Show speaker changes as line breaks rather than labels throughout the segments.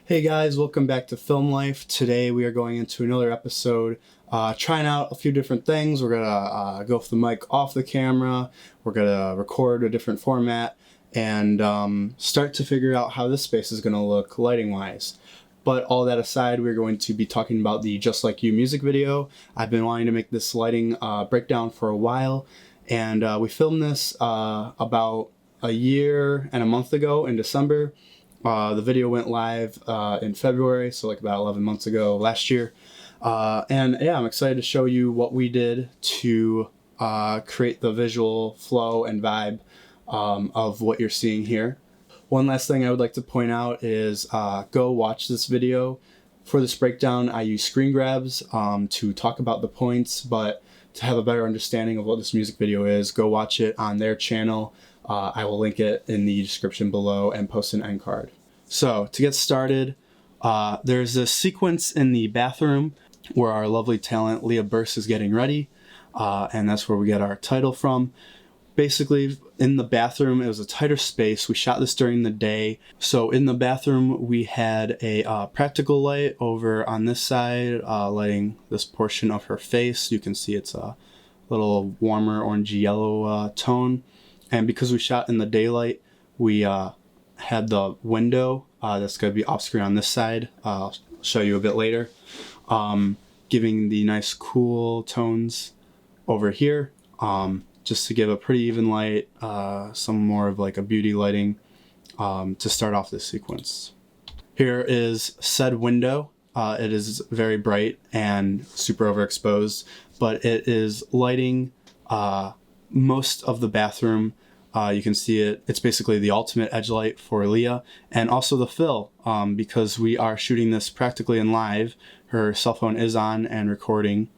Hey guys, welcome back to Film Life. Today we are going into another episode, trying out a few different things. We're gonna go with the mic off the camera. We're gonna record a different format and start to figure out how this space is gonna look lighting-wise. But all that aside, we're going to be talking about the Just Like You music video. I've been wanting to make this lighting breakdown for a while, and we filmed this about a year and a month ago in December. The video went live in February, so like about 11 months ago last year. And yeah, I'm excited to show you what we did to create the visual flow and vibe of what you're seeing here. One last thing I would like to point out is go watch this video. For this breakdown, I use screen grabs to talk about the points, but to have a better understanding of what this music video is, go watch it on their channel. I will link it in the description below and post an end card. So to get started, there's a sequence in the bathroom where our lovely talent Leah Burse is getting ready, and that's where we get our title from. Basically, in the bathroom, it was a tighter space. We shot this during the day. So in the bathroom, we had a practical light over on this side, lighting this portion of her face. You can see it's a little warmer orangey yellow tone. And because we shot in the daylight, we had the window that's going to be off screen on this side. I'll show you a bit later. Giving the nice cool tones over here, just to give a pretty even light, some more of like a beauty lighting to start off this sequence. Here is said window. It is very bright and super overexposed, but it is lighting most of the bathroom. You can see it. It's basically the ultimate edge light for Leah, and also the fill, because we are shooting this practically in live. Her cell phone is on and recording,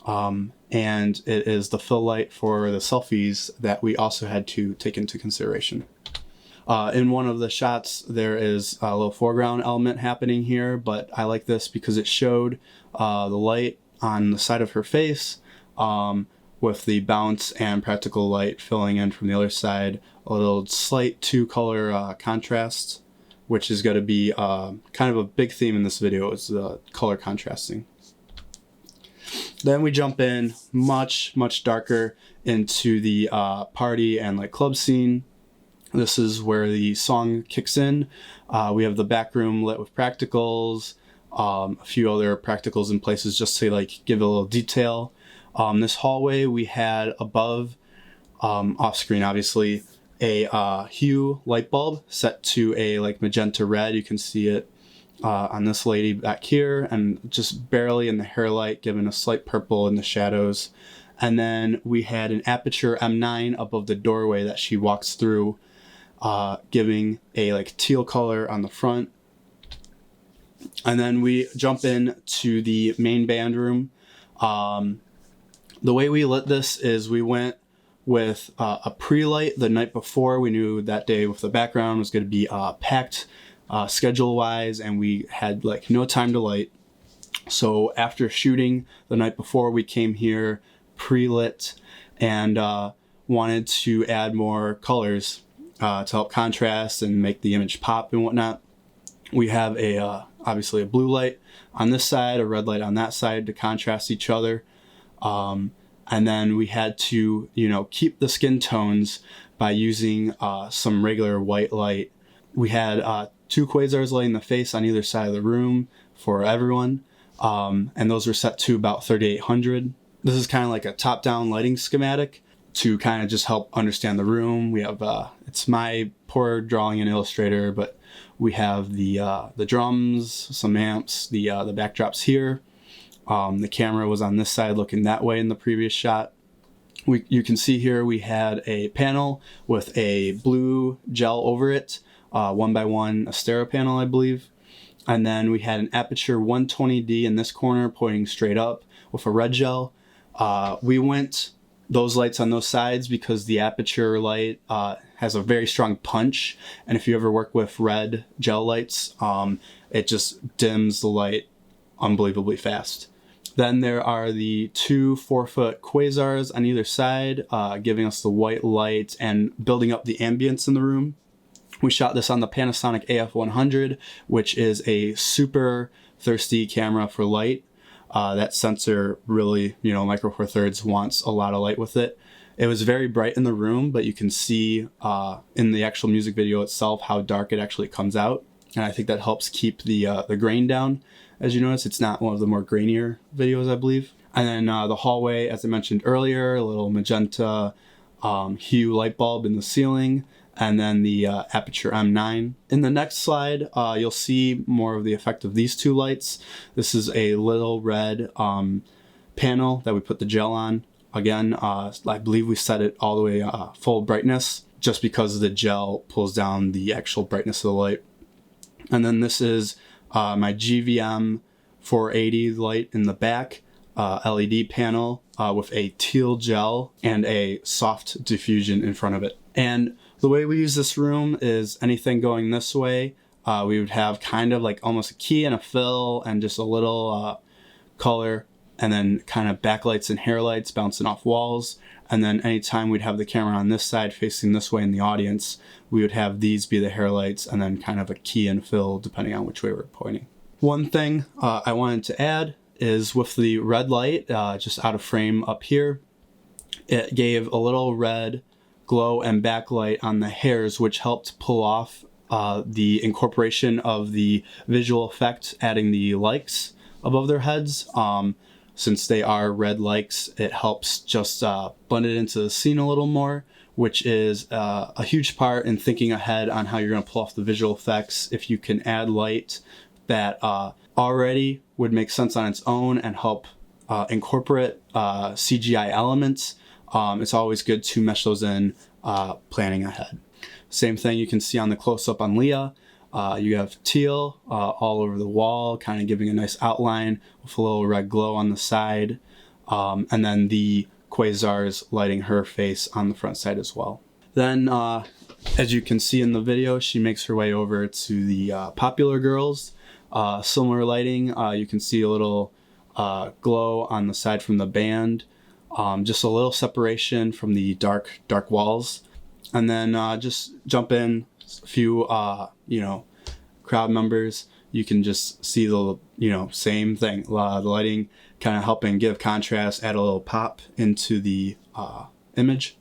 and it is the fill light for the selfies that we also had to take into consideration. In one of the shots, there is a little foreground element happening here, but I like this because it showed the light on the side of her face, with the bounce and practical light filling in from the other side. A little slight two-color contrast, which is going to be kind of a big theme in this video, is the color contrasting. Then we jump in much darker into the party and like club scene. This is where the song kicks in. We have the back room lit with practicals, a few other practicals in places just to like give it a little detail. This hallway we had above, off screen obviously, a hue light bulb set to a like magenta red. You can see it on this lady back here, and just barely in the hair light, given a slight purple in the shadows. And then we had an aperture M9 above the doorway that she walks through, giving a like teal color on the front. And then we jump in to the main band room. The way we lit this is we went with a pre-light the night before. We knew that day with the background was going to be packed schedule-wise, and we had like no time to light. So after shooting the night before, we came here pre-lit and wanted to add more colors to help contrast and make the image pop and whatnot. We have obviously a blue light on this side, a red light on that side to contrast each other. And then we had to, keep the skin tones by using some regular white light. We had 2 quasars lighting the face on either side of the room for everyone, and those were set to about 3800. This is kind of like a top-down lighting schematic to kind of just help understand the room. We have, it's my poor drawing in Illustrator, but we have the drums, some amps, the backdrops here. The camera was on this side looking that way in the previous shot. You can see here we had a panel with a blue gel over it, 1x1 Astero panel, I believe. And then we had an aperture 120D in this corner pointing straight up with a red gel. We went those lights on those sides because the aperture light has a very strong punch, and if you ever work with red gel lights, it just dims the light unbelievably fast. Then there are the 2 4-foot quasars on either side, giving us the white light and building up the ambience in the room. We shot this on the Panasonic AF100, which is a super thirsty camera for light. That sensor really, Micro Four Thirds wants a lot of light with it. It was very bright in the room, but you can see in the actual music video itself how dark it actually comes out. And I think that helps keep the grain down. As you notice, it's not one of the more grainier videos, I believe. And then the hallway, as I mentioned earlier, a little magenta hue light bulb in the ceiling, and then the Aperture M9. In the next slide, you'll see more of the effect of these two lights. This is a little red panel that we put the gel on. Again, I believe we set it all the way full brightness just because the gel pulls down the actual brightness of the light. And then this is my GVM 480 light in the back, LED panel with a teal gel and a soft diffusion in front of it. And the way we use this room is anything going this way, we would have kind of like almost a key and a fill and just a little color, and then kind of backlights and hair lights bouncing off walls. And then anytime we'd have the camera on this side facing this way in the audience, we would have these be the hair lights and then kind of a key and fill depending on which way we're pointing. One thing I wanted to add is with the red light just out of frame up here, it gave a little red glow and backlight on the hairs, which helped pull off the incorporation of the visual effect, adding the likes above their heads. Since they are red likes, it helps just blend it into the scene a little more, which is a huge part in thinking ahead on how you're going to pull off the visual effects. If you can add light that already would make sense on its own and help incorporate CGI elements, it's always good to mesh those in planning ahead. Same thing you can see on the close-up on Leah. You have teal all over the wall, kind of giving a nice outline with a little red glow on the side. And then the quasars lighting her face on the front side as well. Then, as you can see in the video, she makes her way over to the Popular Girls. Similar lighting, you can see a little glow on the side from the band. Just a little separation from the dark walls. And then just jump in a few, crowd members. You can just see the, same thing. The lighting kind of helping give contrast, add a little pop into the image.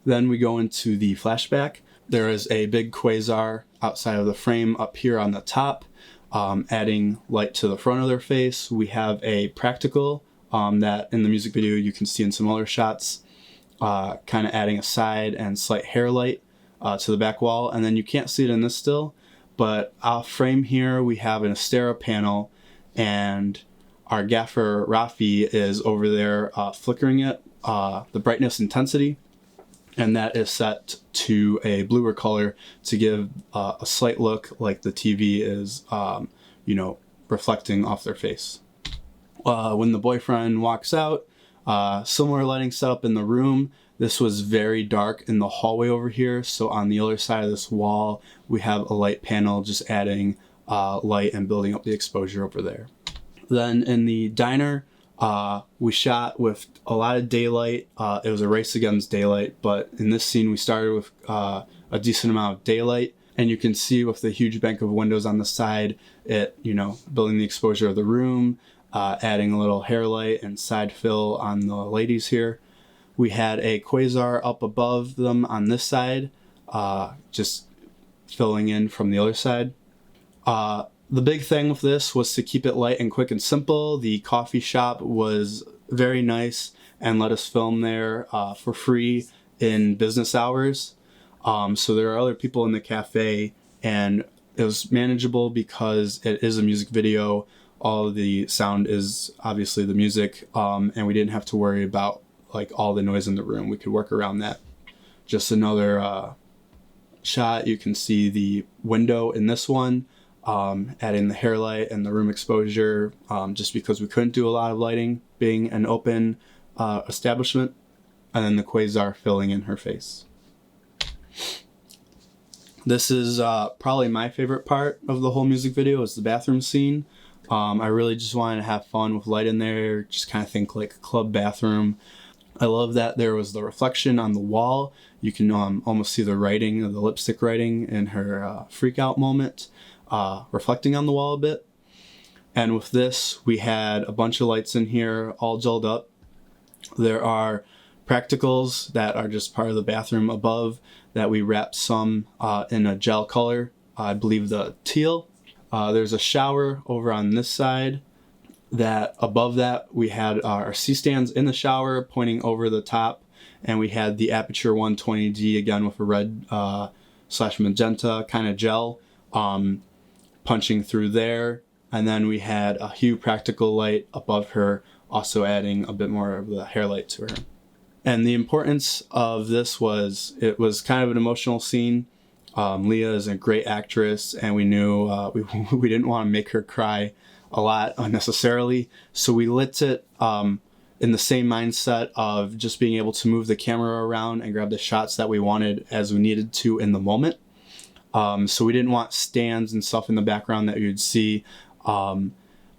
Then we go into the flashback. There is a big quasar outside of the frame up here on the top, adding light to the front of their face. We have a practical that in the music video you can see in some other shots, kind of adding a side and slight hair light to the back wall. And then you can't see it in this still, but off frame here we have an Astera panel, and our gaffer Rafi is over there flickering it, the brightness intensity, and that is set to a bluer color to give a slight look like the TV is, reflecting off their face. When the boyfriend walks out, similar lighting setup in the room. This was very dark in the hallway over here, so on the other side of this wall we have a light panel just adding light and building up the exposure over there. Then in the diner, we shot with a lot of daylight. It was a race against daylight, but in this scene we started with a decent amount of daylight, and you can see with the huge bank of windows on the side, it, building the exposure of the room, adding a little hair light and side fill on the ladies here. We had a quasar up above them on this side, just filling in from the other side. The big thing with this was to keep it light and quick and simple. The coffee shop was very nice and let us film there for free in business hours. So there are other people in the cafe, and it was manageable because it is a music video. All of the sound is obviously the music, and we didn't have to worry about all the noise in the room. We could work around that. Just another shot. You can see the window in this one, adding the hair light and the room exposure, just because we couldn't do a lot of lighting being an open establishment, and then the quasar filling in her face. This is probably my favorite part of the whole music video, is the bathroom scene. I really just wanted to have fun with light in there, just kind of think like a club bathroom. I love that there was the reflection on the wall. You can almost see the writing, the lipstick writing in her freak out moment, reflecting on the wall a bit. And with this, we had a bunch of lights in here all gelled up. There are practicals that are just part of the bathroom above that we wrapped some in a gel color, I believe the teal. There's a shower over on this side. That above that we had our C-stands in the shower pointing over the top, and we had the Aperture 120D again with a red slash magenta kind of gel punching through there, and then we had a Hue practical light above her, also adding a bit more of the hair light to her. And the importance of this was it was kind of an emotional scene. Leah is a great actress, and we knew we didn't want to make her cry a lot unnecessarily, so we lit it in the same mindset of just being able to move the camera around and grab the shots that we wanted as we needed to in the moment. So we didn't want stands and stuff in the background that you'd see.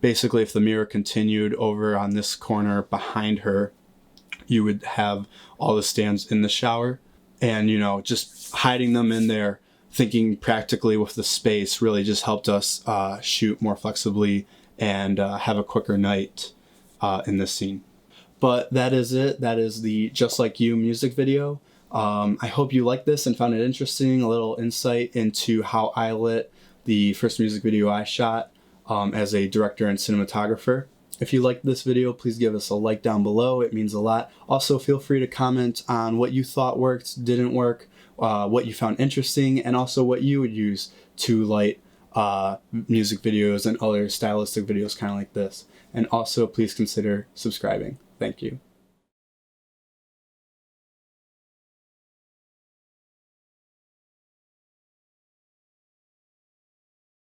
Basically, if the mirror continued over on this corner behind her, you would have all the stands in the shower, and just hiding them in there, thinking practically with the space really just helped us shoot more flexibly and have a quicker night in this scene. But that is it. That is the Just Like You music video. I hope you liked this and found it interesting, a little insight into how I lit the first music video I shot as a director and cinematographer. If you liked this video, please give us a like down below. It means a lot. Also, feel free to comment on what you thought worked, didn't work, what you found interesting, and also what you would use to light music videos and other stylistic videos kind of like this. And also, please consider subscribing. Thank you.